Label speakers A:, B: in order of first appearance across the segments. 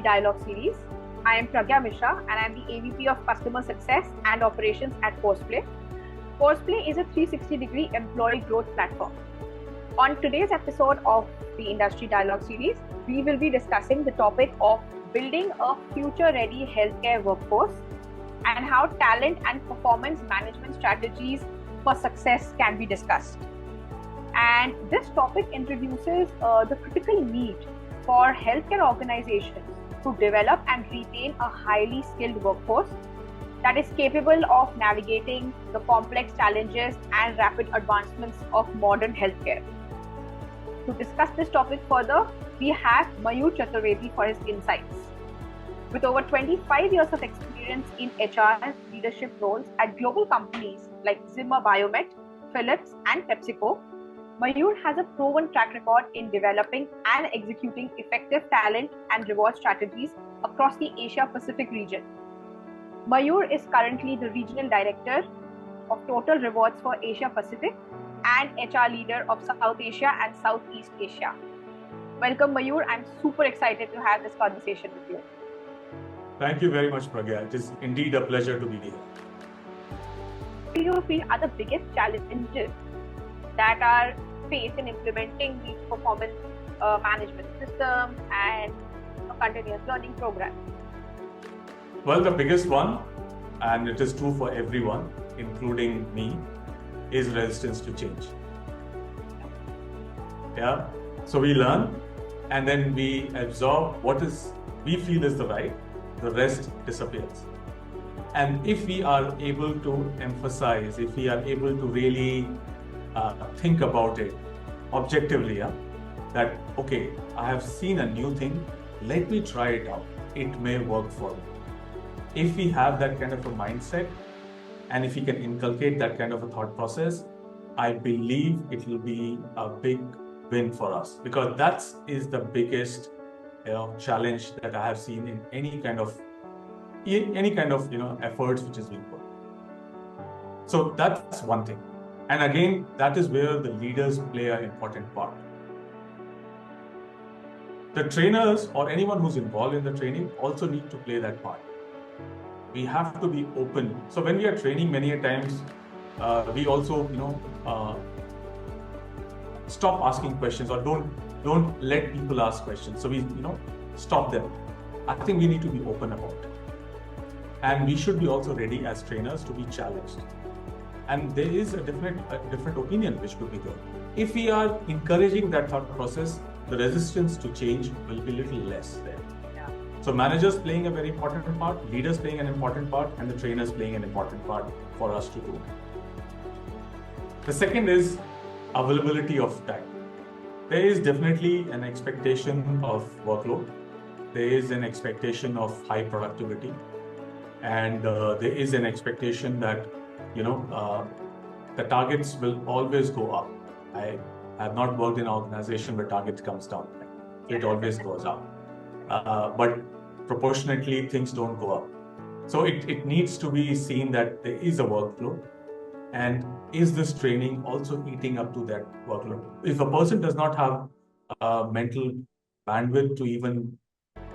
A: Dialogue series. I am Pragya Mishra and I am the AVP of Customer Success and Operations at Courseplay. Courseplay is a 360-degree employee growth platform. On today's episode of the Industry Dialogue series, we will be discussing the topic of building a future-ready healthcare workforce and how talent and performance management strategies for success can be discussed. And this topic introduces the critical need for healthcare organizations to develop and retain a highly skilled workforce that is capable of navigating the complex challenges and rapid advancements of modern healthcare. To discuss this topic further, we have Mayur Chaturvedi for his insights. With over 25 years of experience in HR leadership roles at global companies like Zimmer Biomet, Philips, and PepsiCo, Mayur has a proven track record in developing and executing effective talent and reward strategies across the Asia-Pacific region. Mayur is currently the Regional Director of Total Rewards for Asia-Pacific and HR Leader of South Asia and Southeast Asia. Welcome, Mayur. I'm super excited to have this conversation with you.
B: Thank you very much, Pragya. It is indeed a pleasure to be here.
A: What do you feel are the biggest challenges that are faced in implementing these performance management systems and a continuous learning program?
B: Well, the biggest one, and it is true for everyone, including me, is resistance to change. Yeah. So we learn and then we absorb what we feel is the right, the rest disappears. And if we are able to emphasize, if we are able to really think about it objectively, that, okay, I have seen a new thing, let me try it out. It may work for me. If we have that kind of a mindset, and if we can inculcate that kind of a thought process, I believe it will be a big win for us, because that is the biggest challenge that I have seen in any kind of efforts which is being put. So that's one thing. And again, that is where the leaders play an important part. The trainers or anyone who's involved in the training also need to play that part. We have to be open. So when we are training, many a times, we also, stop asking questions or don't let people ask questions. So we, stop them. I think we need to be open about it. And we should be also ready as trainers to be challenged. And there is a different opinion which could be there. If we are encouraging that thought process, the resistance to change will be a little less there.
A: Yeah.
B: So managers playing a very important part, leaders playing an important part, and the trainers playing an important part for us to do. The second is availability of time. There is definitely an expectation of workload. There is an expectation of high productivity. And there is an expectation that the targets will always go up. I have not worked in an organization where target comes down. It always goes up. But proportionately, things don't go up. So it needs to be seen that there is a workload. And is this training also eating up to that workload? If a person does not have mental bandwidth to even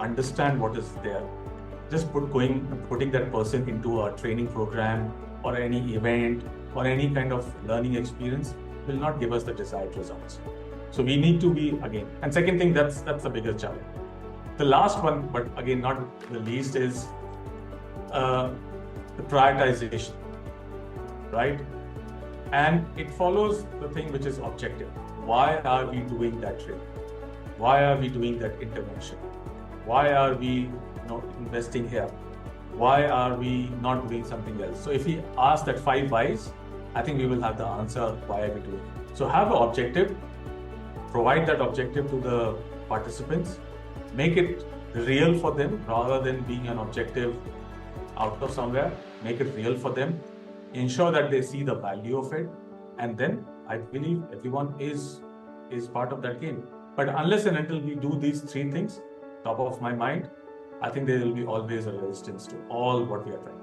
B: understand what is there, just putting that person into a training program or any event or any kind of learning experience will not give us the desired results. So we need to be, again, and second thing, that's the biggest challenge. The last one, but again, not the least, is the prioritization, right? And it follows the thing which is objective. Why are we doing that training? Why are we doing that intervention? Why are we investing here? Why are we not doing something else? So if we ask that 5 whys, I think we will have the answer why are we doing it. So have an objective, provide that objective to the participants, make it real for them rather than being an objective out of somewhere, make it real for them, ensure that they see the value of it, and then I believe everyone is part of that game. But unless and until we do these 3 things, top of my mind, I think there will be always a resistance to all what we are trying.